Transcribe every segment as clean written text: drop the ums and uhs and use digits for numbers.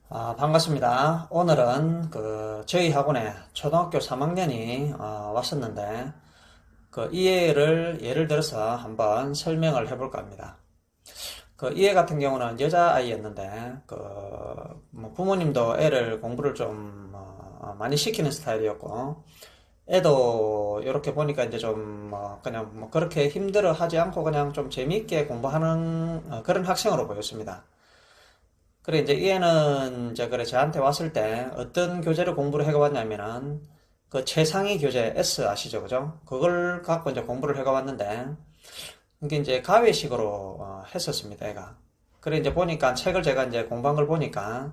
반갑습니다. 오늘은 저희 학원에 초등학교 3학년이 왔었는데 이해를 예를 들어서 한번 설명을 해볼까 합니다. 이해 같은 경우는 여자아이였는데 뭐 부모님도 애를 공부를 좀 많이 시키는 스타일이었고, 애도 이렇게 보니까 이제 좀 그냥 뭐 그렇게 힘들어 하지 않고 그냥 좀 재미있게 공부하는 그런 학생으로 보였습니다. 그래, 이제 얘는 이제 그래 저한테 왔을 때 어떤 교재를 공부를 해가봤냐면은 최상위 교재 S 아시죠? 그죠? 그걸 갖고 이제 공부를 해가봤는데 이게 이제 가외식으로 했었습니다, 애가. 그래, 이제 보니까 책을 제가 이제 공부한 걸 보니까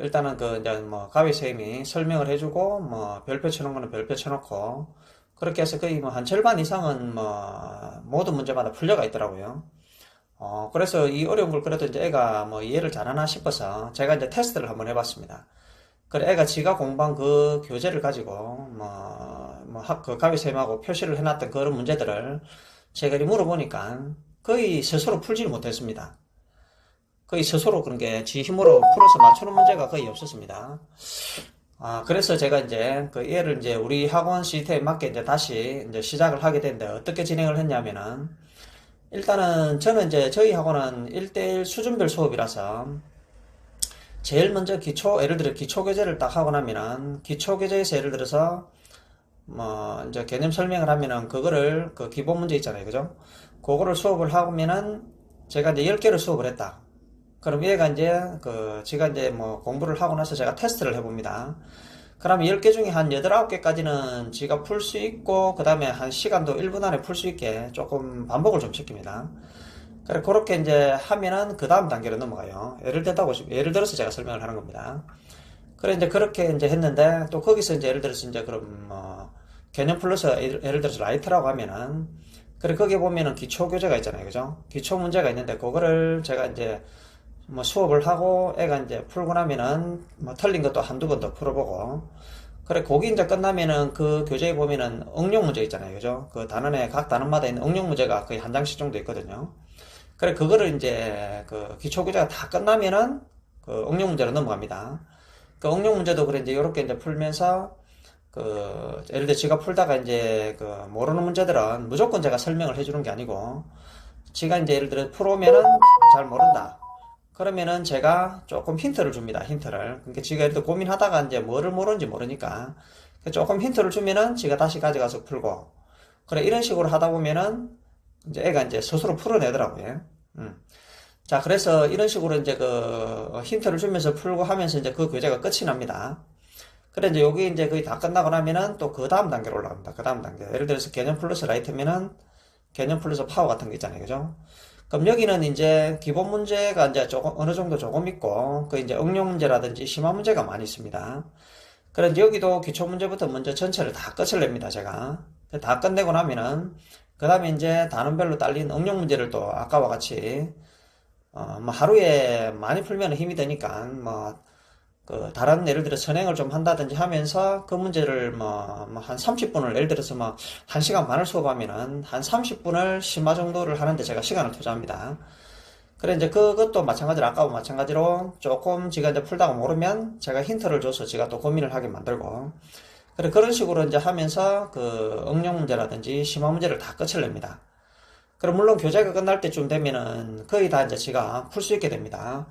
일단은 이제 뭐 가위 쌤이 설명을 해주고 뭐 별표 쳐놓은 거는 별표 쳐놓고 그렇게 해서 거의 뭐 한 절반 이상은 뭐 모든 문제마다 풀려가 있더라고요. 그래서 이 어려운 걸 그래도 이제 애가 뭐 이해를 잘하나 싶어서 제가 이제 테스트를 한번 해봤습니다. 그래, 애가 지가 공부한 그 교재를 가지고 그 가위쌤하고 표시를 해놨던 그런 문제들을 제가 이렇게 물어보니까 거의 스스로 풀지를 못했습니다. 거의 스스로 그런 게 지 힘으로 풀어서 맞추는 문제가 거의 없었습니다. 그래서 제가 이제 그 얘를 이제 우리 학원 시스템에 맞게 이제 다시 이제 시작을 하게 됐는데 어떻게 진행을 했냐면은 일단은 저는 이제 저희 학원은 1대1 수준별 수업이라서 제일 먼저 예를 들어 기초 교재를 딱 하고 나면은 기초 교재에서 예를 들어서 뭐 이제 개념 설명을 하면은 그거를 그 기본 문제 있잖아요. 그죠? 그거를 수업을 하면은 제가 이제 10개를 수업을 했다. 그럼 얘가 이제 제가 이제 뭐 공부를 하고 나서 제가 테스트를 해봅니다. 그러면 10개 중에 한 8, 9개까지는 지가 풀 수 있고, 그 다음에 한 시간도 1분 안에 풀 수 있게 조금 반복을 좀 시킵니다. 그래, 그렇게 이제 하면은 그 다음 단계로 넘어가요. 예를 들어서 제가 설명을 하는 겁니다. 그래, 이제 그렇게 이제 했는데, 또 거기서 이제 예를 들어서 이제 그럼 개념 플러스 예를 들어서 라이트라고 하면은, 그래, 거기에 보면은 기초 교재가 있잖아요. 그죠? 기초 문제가 있는데, 그거를 제가 이제 뭐 수업을 하고 애가 이제 풀고 나면은 뭐 틀린 것도 한두 번 더 풀어보고 그래 거기 이제 끝나면은 그 교재에 보면은 응용 문제 있잖아요. 그죠? 그 단원에 각 단원마다 있는 응용 문제가 거의 한 장씩 정도 있거든요. 그래 그거를 이제 그 기초 교재가 다 끝나면은 그 응용 문제로 넘어갑니다. 그 응용 문제도 그래 이제 이렇게 이제 풀면서 예를 들어 지가 풀다가 이제 모르는 문제들은 무조건 제가 설명을 해주는 게 아니고 지가 이제 예를 들어 풀어오면은 잘 모른다. 그러면은 제가 조금 힌트를 줍니다. 힌트를. 그러니까 지가 이렇게 고민하다가 이제 뭐를 모르는지 모르니까 조금 힌트를 주면은 지가 다시 가져가서 풀고 그래 이런 식으로 하다 보면은 이제 애가 이제 스스로 풀어내더라고요. 자, 그래서 이런 식으로 이제 힌트를 주면서 풀고 하면서 이제 그 교재가 끝이 납니다. 그래 이제 여기 이제 거의 다 끝나고 나면은 또 그 다음 단계로 올라갑니다. 그 다음 단계. 예를 들어서 개념 플러스 라이트면은 개념 플러스 파워 같은 거 있잖아요. 그죠? 그럼 여기는 이제 기본 문제가 이제 조금, 어느 정도 조금 있고, 그 이제 응용 문제라든지 심화 문제가 많이 있습니다. 그런데 여기도 기초 문제부터 먼저 전체를 다 끝을 냅니다, 제가. 다 끝내고 나면은, 그 다음에 이제 단원별로 딸린 응용 문제를 또 아까와 같이, 뭐 하루에 많이 풀면 힘이 드니까, 다른 예를 들어 선행을 좀 한다든지 하면서 그 문제를 한 30분을 예를 들어서 1시간 반을 수업하면은 한 30분을 심화 정도를 하는데 제가 시간을 투자합니다. 그래 이제 그것도 마찬가지로 아까와 마찬가지로 조금 지가 이제 풀다가 모르면 제가 힌트를 줘서 지가 또 고민을 하게 만들고 그래 그런 식으로 이제 하면서 응용 문제라든지 심화 문제를 다 끝을 냅니다. 그럼 물론 교재가 끝날 때쯤 되면은 거의 다 이제 지가 풀 수 있게 됩니다.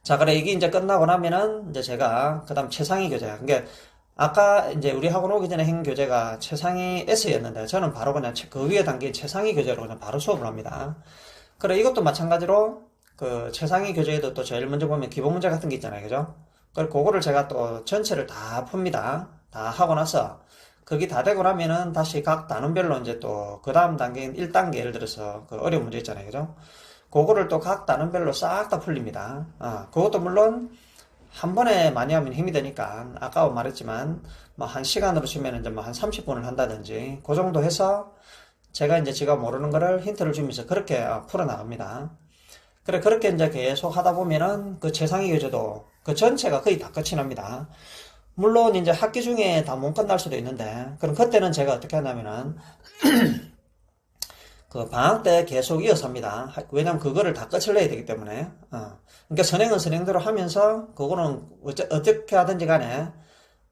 자, 그래, 이게 이제 끝나고 나면은, 이제 제가, 그 다음 최상위 교재. 그러니까, 아까 이제 우리 학원 오기 전에 한 교재가 최상위 S였는데, 저는 바로 그냥 그 위에 담긴 최상위 교재로 그냥 바로 수업을 합니다. 그래, 이것도 마찬가지로, 최상위 교재에도 또 제일 먼저 보면 기본 문제 같은 게 있잖아요. 그죠? 그래, 그거를 제가 또 전체를 다 풉니다. 다 하고 나서, 그게 다 되고 나면은 다시 각 단원별로 이제 또, 그 다음 단계인 1단계 예를 들어서 그 어려운 문제 있잖아요. 그죠? 그거를 또 각 단원별로 싹 다 풀립니다. 그것도 물론 한 번에 많이 하면 힘이 드니까 아까 말했지만 뭐 한 시간으로 치면 이제 뭐 한 30분을 한다든지 그 정도 해서 제가 이제 지가 모르는 거를 힌트를 주면서 그렇게 풀어 나갑니다. 그래 그렇게 이제 계속 하다 보면은 그 최상위 교재도 그 전체가 거의 다 끝이 납니다. 물론 이제 학기 중에 다 못 끝날 수도 있는데 그럼 그때는 제가 어떻게 하냐면은 그 방학 때 계속 이어서 합니다. 왜냐면 그거를 다 끝을 내야 되기 때문에. 그러니까 선행은 선행대로 하면서 그거는 어떻게 하든지 간에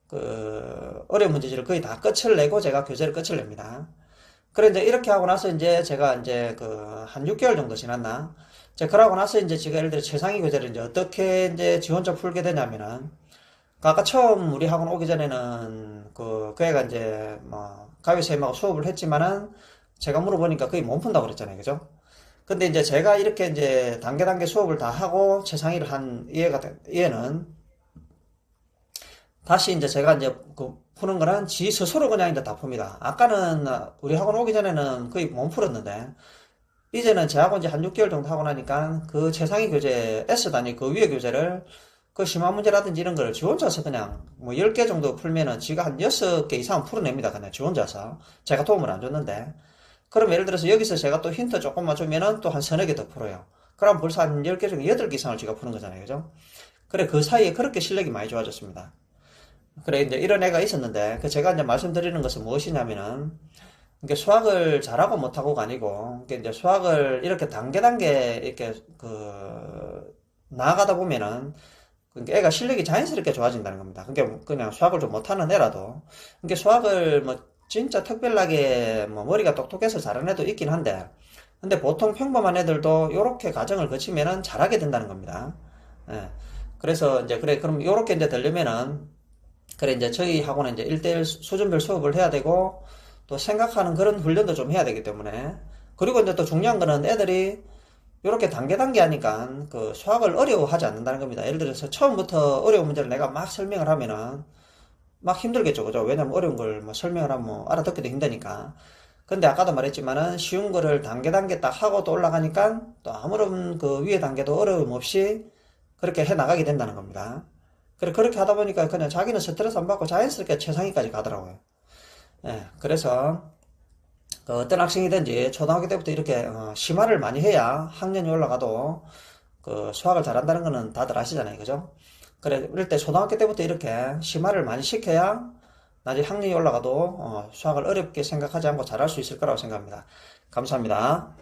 그 어려운 문제지를 거의 다 끝을 내고 제가 교재를 끝을 냅니다. 그래 이제 이렇게 하고 나서 이제 제가 이제 그 한 6개월 정도 지났나? 이제 그러고 나서 이제 제가 예를 들어 최상위 교재를 이제 어떻게 이제 지원자 풀게 되냐면은 그 아까 처음 우리 학원 오기 전에는 그 애가 이제 뭐 가위 쌤하고 수업을 했지만은 제가 물어보니까 거의 못 푼다고 그랬잖아요. 그죠? 근데 이제 제가 이렇게 이제 단계 수업을 다 하고 최상위를 한 얘는 다시 이제 제가 이제 그 푸는 거는 지 스스로 그냥 이제 다 풉니다. 아까는 우리 학원 오기 전에는 거의 못 풀었는데 이제는 제 학원 이제 한 6개월 정도 하고 나니까 그 최상위 교재 S단위 그 위에 교재를 그 심화 문제라든지 이런 걸 지 혼자서 그냥 뭐 10개 정도 풀면은 지가 한 6개 이상 풀어냅니다. 그냥 지 혼자서. 제가 도움을 안 줬는데. 그럼 예를 들어서 여기서 제가 또 힌트 조금만 주면은 또 한 서너 개 더 풀어요. 그럼 벌써 한 10개 중에 8개 이상을 제가 푸는 거잖아요. 그죠? 그래, 그 사이에 그렇게 실력이 많이 좋아졌습니다. 그래, 이제 이런 애가 있었는데, 그 제가 이제 말씀드리는 것은 무엇이냐면은, 이게 수학을 잘하고 못하고가 아니고, 이게 이제 수학을 이렇게 단계 이렇게 나아가다 보면은, 그러니까 애가 실력이 자연스럽게 좋아진다는 겁니다. 그러니까 그냥 수학을 좀 못하는 애라도, 그러니까 수학을 뭐 진짜 특별하게 뭐 머리가 똑똑해서 잘하는 애도 있긴 한데, 근데 보통 평범한 애들도 이렇게 과정을 거치면은 잘하게 된다는 겁니다. 예. 그래서 이제 그래 그럼 요렇게 이제 되려면은 그래 이제 저희 학원은 이제 1대1 수준별 수업을 해야 되고 또 생각하는 그런 훈련도 좀 해야 되기 때문에 그리고 이제 또 중요한 거는 애들이 이렇게 단계 하니까 그 수학을 어려워하지 않는다는 겁니다. 예를 들어서 처음부터 어려운 문제를 내가 막 설명을 하면은 막 힘들겠죠, 그죠? 왜냐면 어려운 걸 뭐 설명을 하면 뭐 알아듣기도 힘드니까. 근데 아까도 말했지만은 쉬운 거를 단계 딱 하고 또 올라가니까 또 아무런 그 위에 단계도 어려움 없이 그렇게 해 나가게 된다는 겁니다. 그래, 그렇게 하다 보니까 그냥 자기는 스트레스 안 받고 자연스럽게 최상위까지 가더라고요. 예, 그래서 그 어떤 학생이든지 초등학교 때부터 이렇게 심화를 많이 해야 학년이 올라가도 그 수학을 잘한다는 거는 다들 아시잖아요. 그죠? 그래, 이럴 때 초등학교 때부터 이렇게 심화를 많이 시켜야 나중에 학년이 올라가도 수학을 어렵게 생각하지 않고 잘할 수 있을 거라고 생각합니다. 감사합니다.